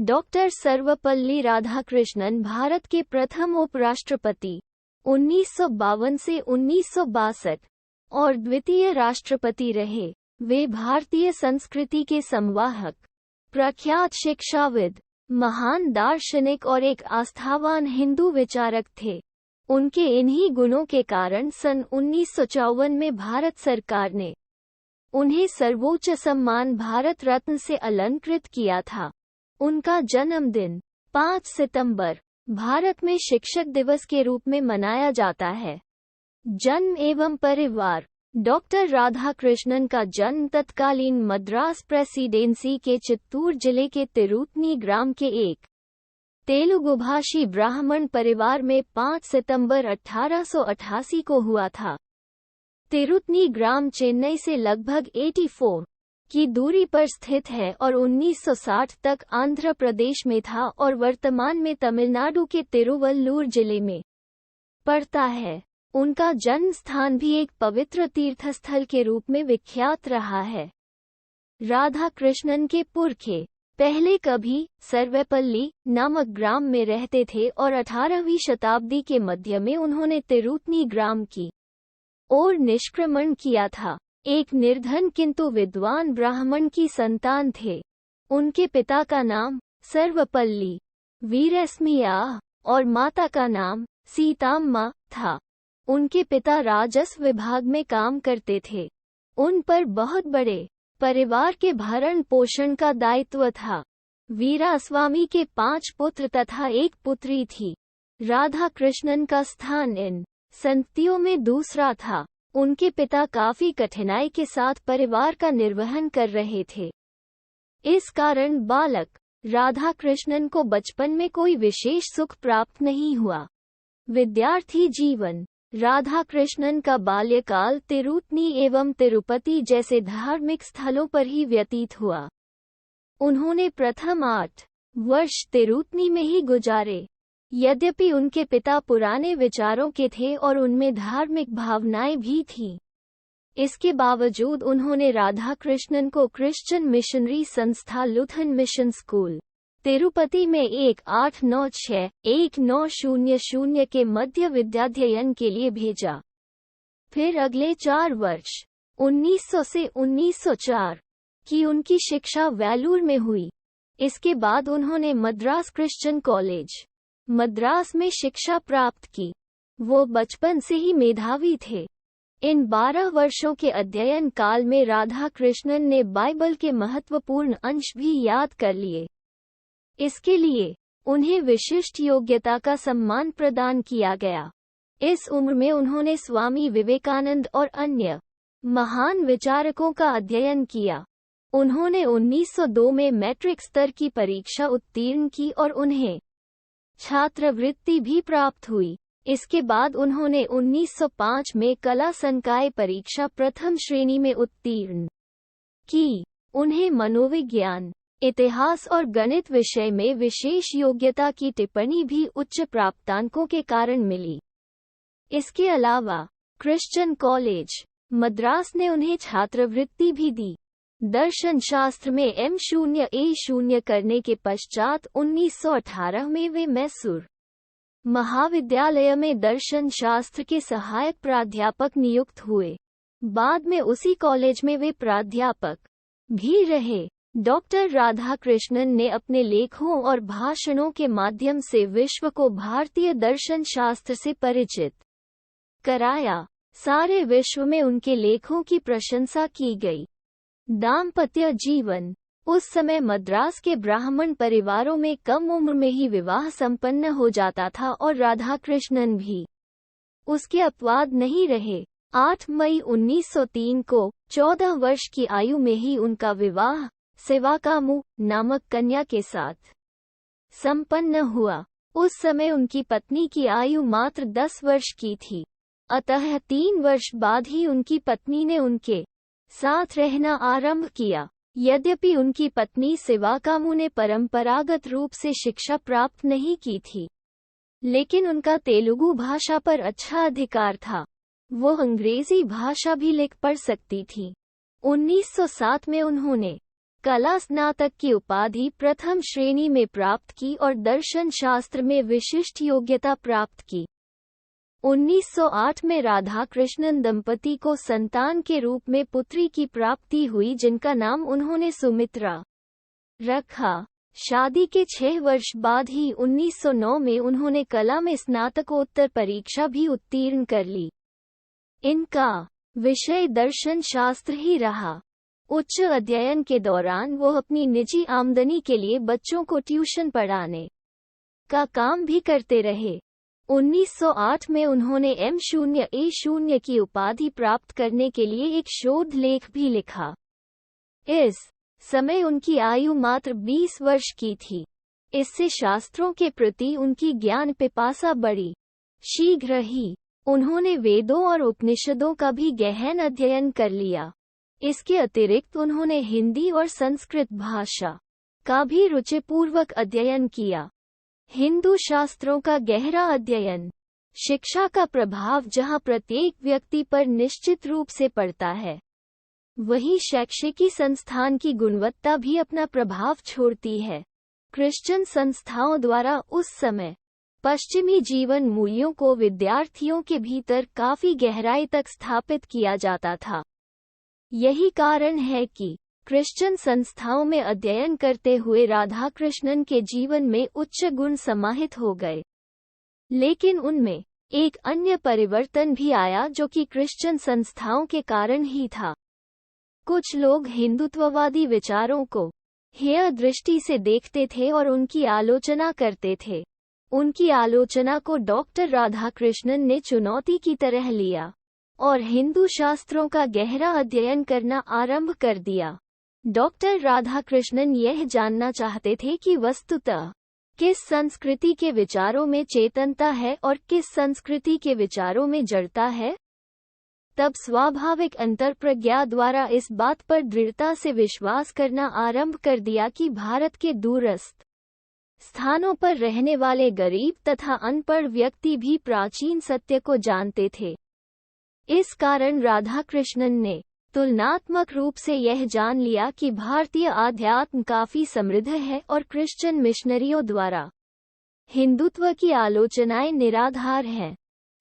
Doctor Sarvepalli Radhakrishnan Bharat के प्रथम उपराष्ट्रपति 1952 से 1962 और द्वितीय राष्ट्रपति रहे। वे भारतीय संस्कृति के संवाहक, प्रख्यात शिक्षाविद, महान दार्शनिक और एक आस्थावान हिंदू विचारक थे। उनके इन्हीं गुणों के कारण सन 1954 में भारत सरकार ने उन्हें सर्वोच्च सम्मान भारत रत्न से अलंकृत किया था। उनका जन्मदिन 5 सितंबर भारत में शिक्षक दिवस के रूप में मनाया जाता है। जन्म एवं परिवार। डॉक्टर राधाकृष्णन का जन्म तत्कालीन मद्रास प्रेसिडेंसी के चित्तूर जिले के तिरुतनी ग्राम के एक तेलुगुभाषी ब्राह्मण परिवार में 5 सितंबर 1888 को हुआ था। तिरुतनी ग्राम चेन्नई से लगभग 84 की दूरी पर स्थित है और 1960 तक आंध्र प्रदेश में था और वर्तमान में तमिलनाडु के तिरुवल्लुर जिले में पड़ता है। उनका जन्म स्थान भी एक पवित्र तीर्थस्थल के रूप में विख्यात रहा है। राधाकृष्णन के पुरखे पहले कभी सर्वेपल्ली नामक ग्राम में रहते थे और 18वीं शताब्दी के मध्य में उन्होंने तिरुतनी ग्राम की ओर निष्क्रमण किया था। एक निर्धन किंतु विद्वान ब्राह्मण की संतान थे। उनके पिता का नाम सर्वपल्ली वीरस्मिया और माता का नाम सीताम्मा था। उनके पिता राजस्व विभाग में काम करते थे। उन पर बहुत बड़े परिवार के भरण पोषण का दायित्व था। वीरास्वामी के 5 पुत्र तथा एक पुत्री थी। राधाकृष्णन का स्थान इन संततियों में दूसरा था। उनके पिता काफी कठिनाई के साथ परिवार का निर्वहन कर रहे थे। इस कारण बालक राधाकृष्णन को बचपन में कोई विशेष सुख प्राप्त नहीं हुआ। विद्यार्थी जीवन। राधाकृष्णन का बाल्यकाल तिरुतनी एवं तिरुपति जैसे धार्मिक स्थलों पर ही व्यतीत हुआ। उन्होंने प्रथम 8 वर्ष तिरुतनी में ही गुजारे। यद्यपि उनके पिता पुराने विचारों के थे और उनमें धार्मिक भावनाएं भी थीं, इसके बावजूद उन्होंने राधाकृष्णन को क्रिश्चियन मिशनरी संस्था लुथरन मिशन स्कूल तिरुपति में 1896-1900 के मध्य विद्याध्ययन के लिए भेजा। फिर अगले 4 वर्ष 1900 से 1904 की उनकी शिक्षा वेलूर में हुई। इसके बाद उन्होंने मद्रास क्रिश्चियन कॉलेज मद्रास में शिक्षा प्राप्त की। वो बचपन से ही मेधावी थे। इन 12 वर्षों के अध्ययन काल में राधाकृष्णन ने बाइबल के महत्वपूर्ण अंश भी याद कर लिए। इसके लिए उन्हें विशिष्ट योग्यता का सम्मान प्रदान किया गया। इस उम्र में उन्होंने स्वामी विवेकानंद और अन्य महान विचारकों का अध्ययन किया। उन्होंने 1902 में मैट्रिक स्तर की परीक्षा उत्तीर्ण की और उन्हें छात्रवृत्ति भी प्राप्त हुई। इसके बाद उन्होंने 1905 में कला संकाय परीक्षा प्रथम श्रेणी में उत्तीर्ण की। उन्हें मनोविज्ञान, इतिहास और गणित विषय में विशेष योग्यता की टिप्पणी भी उच्च प्राप्तांकों के कारण मिली। इसके अलावा क्रिश्चियन कॉलेज मद्रास ने उन्हें छात्रवृत्ति भी दी। दर्शन शास्त्र में M.A. करने के पश्चात 1918 में वे मैसूर महाविद्यालय में दर्शन शास्त्र के सहायक प्राध्यापक नियुक्त हुए। बाद में उसी कॉलेज में वे प्राध्यापक भी रहे। डॉक्टर राधाकृष्णन ने अपने लेखों और भाषणों के माध्यम से विश्व को भारतीय दर्शन शास्त्र से परिचित कराया। सारे विश्व में उनके लेखों की प्रशंसा की गई। दाम्पत्य जीवन। उस समय मद्रास के ब्राह्मण परिवारों में कम उम्र में ही विवाह संपन्न हो जाता था और राधाकृष्णन भी उसके अपवाद नहीं रहे। 8 मई 1903 को 14 वर्ष की आयु में ही उनका विवाह सेवाकामु नामक कन्या के साथ संपन्न हुआ। उस समय उनकी पत्नी की आयु मात्र 10 वर्ष की थी। अतः 3 वर्ष बाद ही उनकी पत्नी ने उनके साथ रहना आरंभ किया। यद्यपि उनकी पत्नी सेवाकामु ने परंपरागत रूप से शिक्षा प्राप्त नहीं की थी, लेकिन उनका तेलुगु भाषा पर अच्छा अधिकार था। वो अंग्रेजी भाषा भी लिख पढ़ सकती थी। 1907 में उन्होंने कला स्नातक की उपाधि प्रथम श्रेणी में प्राप्त की और दर्शन शास्त्र में विशिष्ट योग्यता प्राप्त की। 1908 में राधाकृष्णन दंपति को संतान के रूप में पुत्री की प्राप्ति हुई, जिनका नाम उन्होंने सुमित्रा रखा। शादी के 6 वर्ष बाद ही 1909 में उन्होंने कला में स्नातकोत्तर परीक्षा भी उत्तीर्ण कर ली। इनका विषय दर्शन शास्त्र ही रहा। उच्च अध्ययन के दौरान वो अपनी निजी आमदनी के लिए बच्चों को ट्यूशन पढ़ाने का काम भी करते रहे। 1908 में उन्होंने M.A. की उपाधि प्राप्त करने के लिए एक शोध लेख भी लिखा। इस समय उनकी आयु मात्र 20 वर्ष की थी। इससे शास्त्रों के प्रति उनकी ज्ञान पिपासा बढ़ी। शीघ्र ही उन्होंने वेदों और उपनिषदों का भी गहन अध्ययन कर लिया। इसके अतिरिक्त उन्होंने हिंदी और संस्कृत भाषा का भी रुचिपूर्वक अध्ययन किया। हिंदू शास्त्रों का गहरा अध्ययन, शिक्षा का प्रभाव जहां प्रत्येक व्यक्ति पर निश्चित रूप से पड़ता है, वहीं शैक्षिकी संस्थान की गुणवत्ता भी अपना प्रभाव छोड़ती है। क्रिश्चियन संस्थाओं द्वारा उस समय पश्चिमी जीवन मूल्यों को विद्यार्थियों के भीतर काफी गहराई तक स्थापित किया जाता था। यही कारण है कि क्रिश्चियन संस्थाओं में अध्ययन करते हुए राधाकृष्णन के जीवन में उच्च गुण समाहित हो गए। लेकिन उनमें एक अन्य परिवर्तन भी आया जो कि क्रिश्चियन संस्थाओं के कारण ही था। कुछ लोग हिंदुत्ववादी विचारों को हेय दृष्टि से देखते थे और उनकी आलोचना करते थे। उनकी आलोचना को डॉक्टर राधाकृष्णन ने चुनौती की तरह लिया और हिंदू शास्त्रों का गहरा अध्ययन करना आरंभ कर दिया। डॉक्टर राधाकृष्णन यह जानना चाहते थे कि वस्तुतः किस संस्कृति के विचारों में चेतनता है और किस संस्कृति के विचारों में जड़ता है। तब स्वाभाविक अंतर्प्रज्ञा द्वारा इस बात पर दृढ़ता से विश्वास करना आरंभ कर दिया कि भारत के दूरस्थ स्थानों पर रहने वाले गरीब तथा अनपढ़ व्यक्ति भी प्राचीन सत्य को जानते थे। इस कारण राधाकृष्णन ने तुलनात्मक रूप से यह जान लिया कि भारतीय आध्यात्म काफी समृद्ध है और क्रिश्चियन मिशनरियों द्वारा हिंदुत्व की आलोचनाएं निराधार हैं।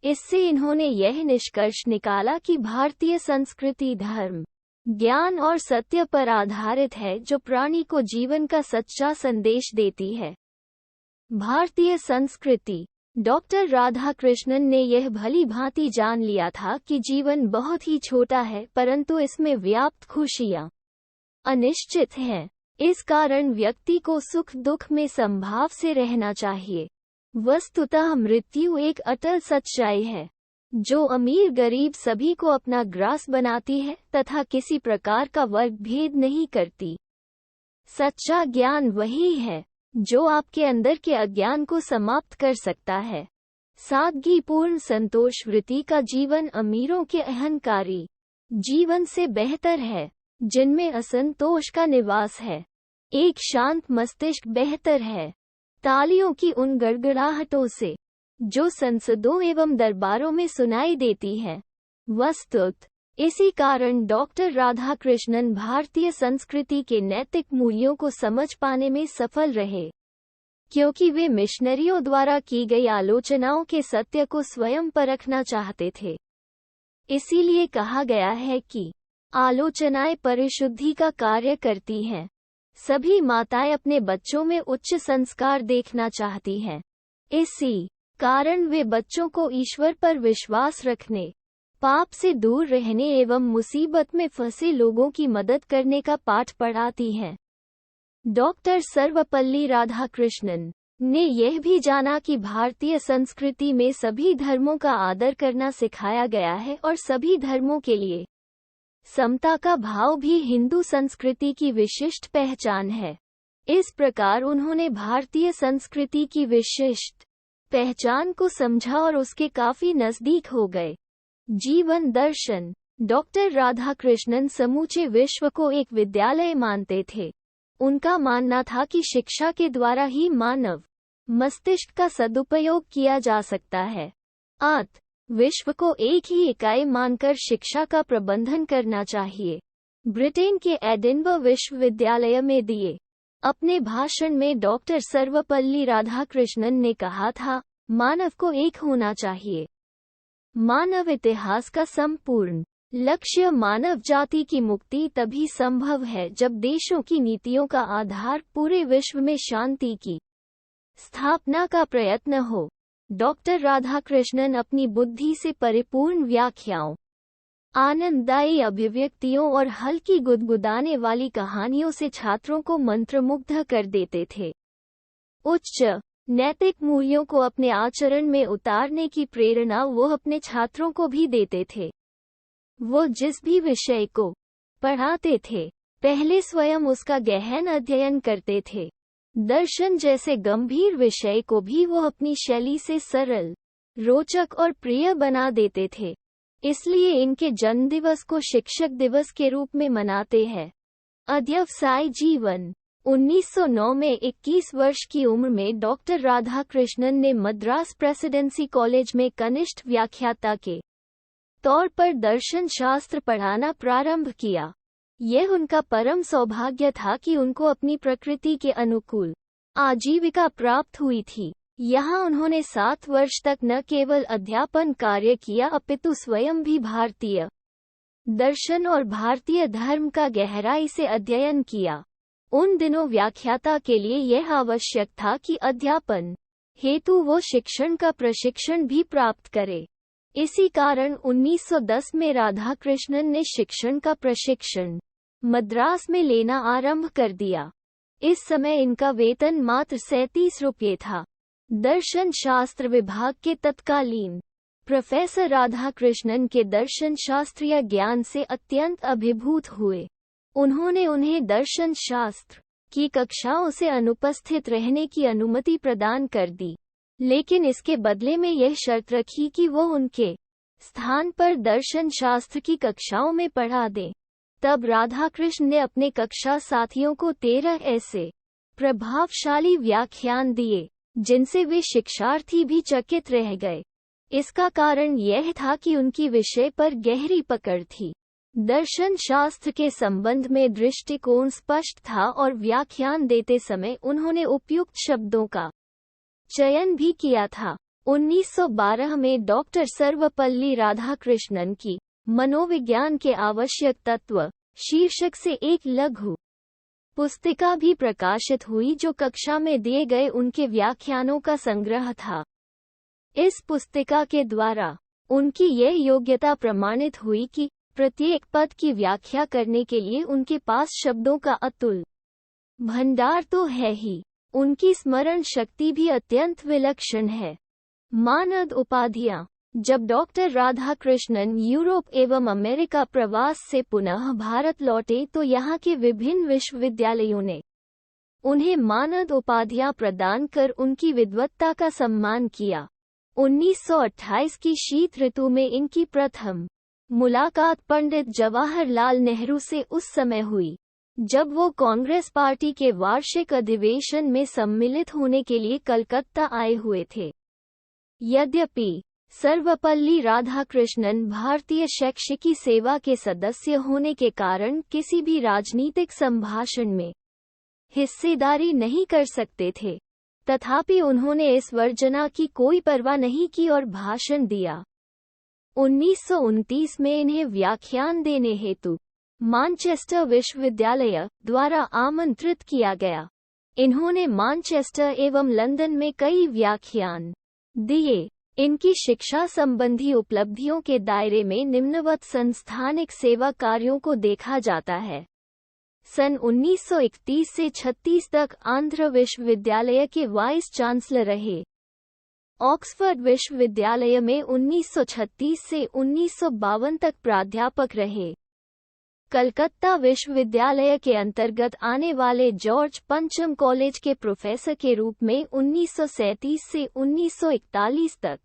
इससे इन्होंने यह निष्कर्ष निकाला कि भारतीय संस्कृति धर्म, ज्ञान और सत्य पर आधारित है, जो प्राणी को जीवन का सच्चा संदेश देती है। भारतीय संस्कृति, डॉक्टर राधाकृष्णन ने यह भली भांति जान लिया था कि जीवन बहुत ही छोटा है, परंतु इसमें व्याप्त खुशियां अनिश्चित हैं। इस कारण व्यक्ति को सुख दुख में संभाव से रहना चाहिए। वस्तुतः मृत्यु एक अटल सच्चाई है, जो अमीर गरीब सभी को अपना ग्रास बनाती है तथा किसी प्रकार का वर्ग भेद नहीं करती। सच्चा ज्ञान वही है जो आपके अंदर के अज्ञान को समाप्त कर सकता है। सादगीपूर्ण संतोष वृत्ति का जीवन अमीरों के अहंकारी जीवन से बेहतर है, जिनमें असंतोष का निवास है। एक शांत मस्तिष्क बेहतर है तालियों की उन गड़गड़ाहटों से जो संसदों एवं दरबारों में सुनाई देती है। वस्तुतः इसी कारण डॉक्टर राधाकृष्णन भारतीय संस्कृति के नैतिक मूल्यों को समझ पाने में सफल रहे, क्योंकि वे मिशनरियों द्वारा की गई आलोचनाओं के सत्य को स्वयं परखना चाहते थे। इसीलिए कहा गया है कि आलोचनाएं परिशुद्धि का कार्य करती हैं। सभी माताएं अपने बच्चों में उच्च संस्कार देखना चाहती हैं। इसी कारण वे बच्चों को ईश्वर पर विश्वास रखने, पाप से दूर रहने एवं मुसीबत में फंसे लोगों की मदद करने का पाठ पढ़ाती हैं। डॉक्टर सर्वपल्ली राधाकृष्णन ने यह भी जाना कि भारतीय संस्कृति में सभी धर्मों का आदर करना सिखाया गया है और सभी धर्मों के लिए समता का भाव भी हिंदू संस्कृति की विशिष्ट पहचान है। इस प्रकार उन्होंने भारतीय संस्कृति की विशिष्ट पहचान को समझा और उसके काफी नजदीक हो गए। जीवन दर्शन, डॉक्टर राधाकृष्णन समूचे विश्व को एक विद्यालय मानते थे। उनका मानना था कि शिक्षा के द्वारा ही मानव मस्तिष्क का सदुपयोग किया जा सकता है। विश्व को एक ही इकाई मानकर शिक्षा का प्रबंधन करना चाहिए। ब्रिटेन के एडिनबर्ग विश्वविद्यालय में दिए। अपने भाषण में डॉक्टर सर्वपल्ली राधाकृष्णन ने कहा था, मानव को एक होना चाहिए। मानव इतिहास का संपूर्ण लक्ष्य मानव जाति की मुक्ति तभी संभव है जब देशों की नीतियों का आधार पूरे विश्व में शांति की स्थापना का प्रयत्न हो। डॉक्टर राधाकृष्णन अपनी बुद्धि से परिपूर्ण व्याख्याओं, आनंददायी अभिव्यक्तियों और हल्की गुदगुदाने वाली कहानियों से छात्रों को मंत्रमुग्ध कर देते थे। उच्च नैतिक मूल्यों को अपने आचरण में उतारने की प्रेरणा वो अपने छात्रों को भी देते थे। वो जिस भी विषय को पढ़ाते थे, पहले स्वयं उसका गहन अध्ययन करते थे। दर्शन जैसे गंभीर विषय को भी वो अपनी शैली से सरल, रोचक और प्रिय बना देते थे। इसलिए इनके जन्मदिवस को शिक्षक दिवस के रूप में मनाते हैं। अध्यवसाय जीवन 1909 में 21 वर्ष की उम्र में डॉक्टर राधाकृष्णन ने मद्रास प्रेसिडेंसी कॉलेज में कनिष्ठ व्याख्याता के तौर पर दर्शन शास्त्र पढ़ाना प्रारंभ किया। यह उनका परम सौभाग्य था कि उनको अपनी प्रकृति के अनुकूल आजीविका प्राप्त हुई थी। यहाँ उन्होंने 7 वर्ष तक न केवल अध्यापन कार्य किया अपितु स्वयं भी भारतीय दर्शन और भारतीय धर्म का गहराई से अध्ययन किया। उन दिनों व्याख्याता के लिए यह आवश्यक था कि अध्यापन हेतु वो शिक्षण का प्रशिक्षण भी प्राप्त करे। इसी कारण 1910 में राधाकृष्णन ने शिक्षण का प्रशिक्षण मद्रास में लेना आरंभ कर दिया। इस समय इनका वेतन मात्र 37 रुपये था। दर्शन शास्त्र विभाग के तत्कालीन प्रोफेसर राधाकृष्णन के दर्शन शास्त्रीय ज्ञान से अत्यंत अभिभूत हुए। उन्होंने उन्हें दर्शन शास्त्र की कक्षाओं से अनुपस्थित रहने की अनुमति प्रदान कर दी, लेकिन इसके बदले में यह शर्त रखी कि वो उनके स्थान पर दर्शन शास्त्र की कक्षाओं में पढ़ा दें। तब राधाकृष्ण ने अपने कक्षा साथियों को 13 ऐसे प्रभावशाली व्याख्यान दिए जिनसे वे शिक्षार्थी भी चकित रह गए। इसका कारण यह था कि उनकी विषय पर गहरी पकड़ थी। दर्शन शास्त्र के संबंध में दृष्टिकोण स्पष्ट था और व्याख्यान देते समय उन्होंने उपयुक्त शब्दों का चयन भी किया था। 1912 में डॉक्टर सर्वपल्ली राधाकृष्णन की मनोविज्ञान के आवश्यक तत्व शीर्षक से एक लघु पुस्तिका भी प्रकाशित हुई जो कक्षा में दिए गए उनके व्याख्यानों का संग्रह था। इस पुस्तिका के द्वारा उनकी यह योग्यता प्रमाणित हुई कि प्रत्येक पद की व्याख्या करने के लिए उनके पास शब्दों का अतुल भंडार तो है ही, उनकी स्मरण शक्ति भी अत्यंत विलक्षण है। मानद उपाधियां। जब डॉक्टर राधाकृष्णन यूरोप एवं अमेरिका प्रवास से पुनः भारत लौटे तो यहाँ के विभिन्न विश्वविद्यालयों ने उन्हें मानद उपाधियां प्रदान कर उनकी विद्वत्ता का सम्मान किया। 1928 की शीत ऋतु में इनकी प्रथम मुलाकात पंडित जवाहरलाल नेहरू से उस समय हुई जब वो कांग्रेस पार्टी के वार्षिक अधिवेशन में सम्मिलित होने के लिए कलकत्ता आए हुए थे। यद्यपि सर्वपल्ली राधाकृष्णन भारतीय शैक्षिकी सेवा के सदस्य होने के कारण किसी भी राजनीतिक संभाषण में हिस्सेदारी नहीं कर सकते थे, तथापि उन्होंने इस वर्जना की कोई परवाह नहीं की और भाषण दिया। 1929 में इन्हें व्याख्यान देने हेतु मानचेस्टर विश्वविद्यालय द्वारा आमंत्रित किया गया। इन्होंने मानचेस्टर एवं लंदन में कई व्याख्यान दिए। इनकी शिक्षा संबंधी उपलब्धियों के दायरे में निम्नवत संस्थानिक सेवा कार्यों को देखा जाता है। सन 1931 से 36 तक आंध्र विश्वविद्यालय के वाइस चांसलर रहे। ऑक्सफोर्ड विश्वविद्यालय में 1936 से 1952 तक प्राध्यापक रहे। कलकत्ता विश्वविद्यालय के अंतर्गत आने वाले जॉर्ज पंचम कॉलेज के प्रोफेसर के रूप में 1937 से 1941 तक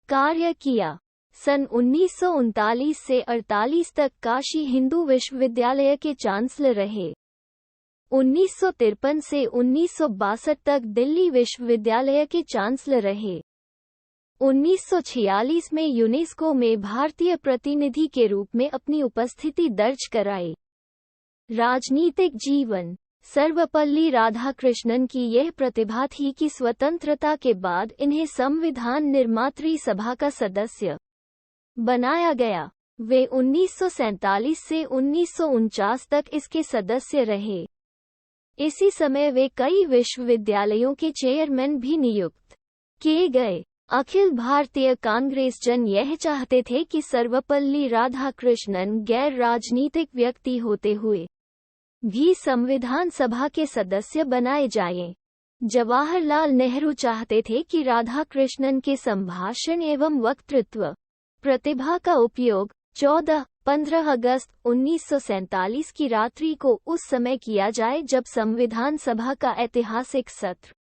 कार्य किया। सन 1939 से 48 तक काशी हिंदू विश्वविद्यालय के चांसलर रहे। 1953 से 1962 तक दिल्ली विश्वविद्यालय के चांसलर रहे। 1946 में यूनेस्को में भारतीय प्रतिनिधि के रूप में अपनी उपस्थिति दर्ज कराई। राजनीतिक जीवन। सर्वपल्ली राधाकृष्णन की यह प्रतिभा थी कि स्वतंत्रता के बाद इन्हें संविधान निर्मात्री सभा का सदस्य बनाया गया। वे 1947 से 1949 तक इसके सदस्य रहे। इसी समय वे कई विश्वविद्यालयों के चेयरमैन भी नियुक्त किए गए। अखिल भारतीय कांग्रेस जन यह चाहते थे कि सर्वपल्ली राधाकृष्णन गैर राजनीतिक व्यक्ति होते हुए भी संविधान सभा के सदस्य बनाए जाएं। जवाहरलाल नेहरू चाहते थे कि राधाकृष्णन के संभाषण एवं वक्तृत्व प्रतिभा का उपयोग 14-15 अगस्त 1947 की रात्रि को उस समय किया जाए जब संविधान सभा का ऐतिहासिक सत्र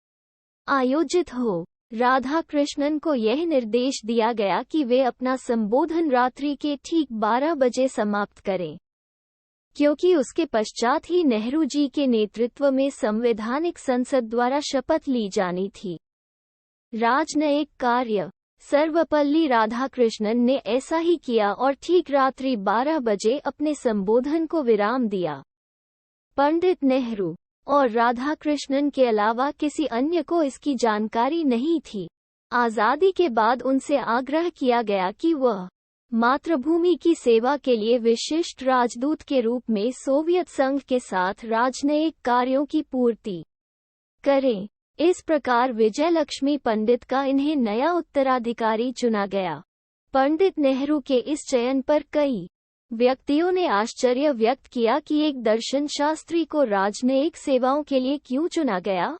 आयोजित हो। राधाकृष्णन को यह निर्देश दिया गया कि वे अपना संबोधन रात्रि के ठीक 12 बजे समाप्त करें, क्योंकि उसके पश्चात ही नेहरू जी के नेतृत्व में संवैधानिक संसद द्वारा शपथ ली जानी थी। राजनयिक कार्य। सर्वपल्ली राधाकृष्णन ने ऐसा ही किया और ठीक रात्रि 12 बजे अपने संबोधन को विराम दिया। पंडित नेहरू और राधाकृष्णन के अलावा किसी अन्य को इसकी जानकारी नहीं थी। आज़ादी के बाद उनसे आग्रह किया गया कि वह मातृभूमि की सेवा के लिए विशिष्ट राजदूत के रूप में सोवियत संघ के साथ राजनयिक कार्यों की पूर्ति करें। इस प्रकार विजयलक्ष्मी पंडित का इन्हें नया उत्तराधिकारी चुना गया। पंडित नेहरू के इस चयन पर कई व्यक्तियों ने आश्चर्य व्यक्त किया कि एक दर्शनशास्त्री को राजनयिक सेवाओं के लिए क्यों चुना गया।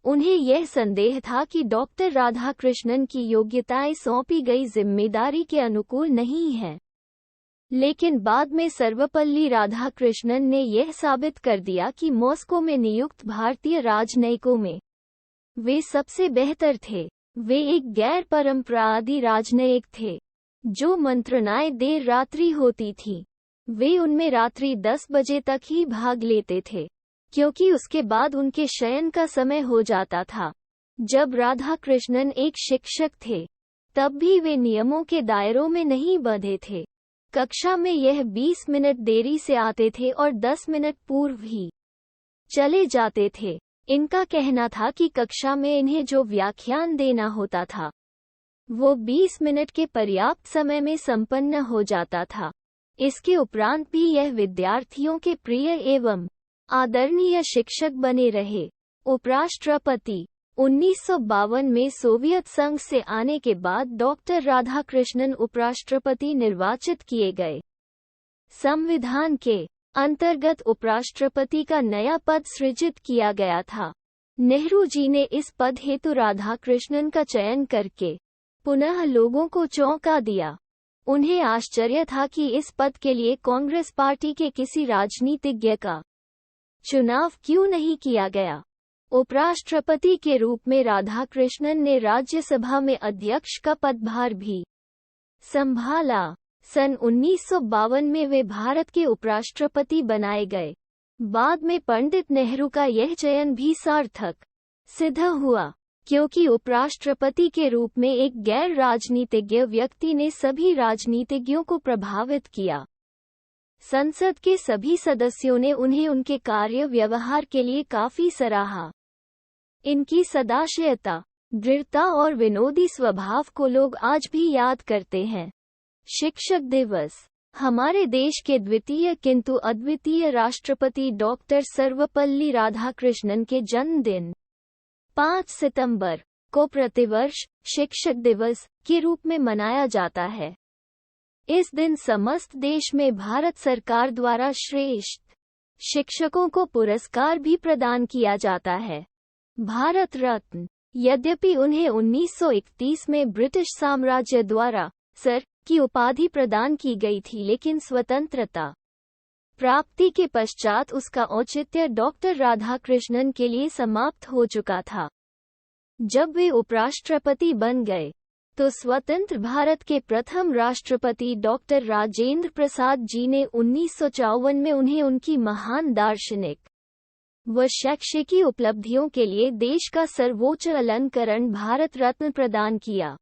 उन्हें यह संदेह था कि डॉक्टर राधाकृष्णन की योग्यताएं सौंपी गई जिम्मेदारी के अनुकूल नहीं हैं। लेकिन बाद में सर्वपल्ली राधाकृष्णन ने यह साबित कर दिया कि मॉस्को में नियुक्त भारतीय राजनयिकों में वे सबसे बेहतर थे। वे एक गैर परंपरावादी राजनयिक थे, जो मंत्रणाएं देर रात्रि होती थी। वे उनमें रात्रि 10 बजे तक ही भाग लेते थे, क्योंकि उसके बाद उनके शयन का समय हो जाता था। जब राधाकृष्णन एक शिक्षक थे, तब भी वे नियमों के दायरों में नहीं बंधे थे। कक्षा में यह 20 मिनट देरी से आते थे और 10 मिनट पूर्व ही चले जाते थे। इनका कहना था कि कक्षा में इन्हें जो व्याख्यान देना होता था, वो 20 मिनट के पर्याप्त समय में संपन्न हो जाता था। इसके उपरांत भी यह विद्यार्थियों के प्रिय एवं आदरणीय शिक्षक बने रहे। उपराष्ट्रपति। 1952 में सोवियत संघ से आने के बाद डॉक्टर राधाकृष्णन उपराष्ट्रपति निर्वाचित किए गए। संविधान के अंतर्गत उपराष्ट्रपति का नया पद सृजित किया गया था। नेहरू जी ने इस पद हेतु राधाकृष्णन का चयन करके पुनः लोगों को चौंका दिया। उन्हें आश्चर्य था कि इस पद के लिए कांग्रेस पार्टी के किसी राजनीतिज्ञ का चुनाव क्यों नहीं किया गया। उपराष्ट्रपति के रूप में राधाकृष्णन ने राज्यसभा में अध्यक्ष का पदभार भी संभाला। सन 1952 में वे भारत के उपराष्ट्रपति बनाए गए। बाद में पंडित नेहरू का यह चयन भी सार्थक सिद्ध हुआ, क्योंकि उपराष्ट्रपति के रूप में एक गैर राजनीतिज्ञ व्यक्ति ने सभी राजनीतिज्ञों को प्रभावित किया। संसद के सभी सदस्यों ने उन्हें उनके कार्य व्यवहार के लिए काफी सराहा। इनकी सदाशयता, दृढ़ता और विनोदी स्वभाव को लोग आज भी याद करते हैं। शिक्षक दिवस। हमारे देश के द्वितीय किंतु अद्वितीय राष्ट्रपति डॉक्टर सर्वपल्ली राधाकृष्णन के जन्मदिन 5 सितंबर को प्रतिवर्ष शिक्षक दिवस के रूप में मनाया जाता है। इस दिन समस्त देश में भारत सरकार द्वारा श्रेष्ठ शिक्षकों को पुरस्कार भी प्रदान किया जाता है। भारत रत्न। यद्यपि उन्हें 1931 में ब्रिटिश साम्राज्य द्वारा सर की उपाधि प्रदान की गई थी, लेकिन स्वतंत्रता प्राप्ति के पश्चात उसका औचित्य डॉक्टर राधाकृष्णन के लिए समाप्त हो चुका था। जब वे उपराष्ट्रपति बन गए तो स्वतंत्र भारत के प्रथम राष्ट्रपति डॉक्टर राजेंद्र प्रसाद जी ने 1954 में उन्हें उनकी महान दार्शनिक व शैक्षिकी उपलब्धियों के लिए देश का सर्वोच्च अलंकरण भारत रत्न प्रदान किया।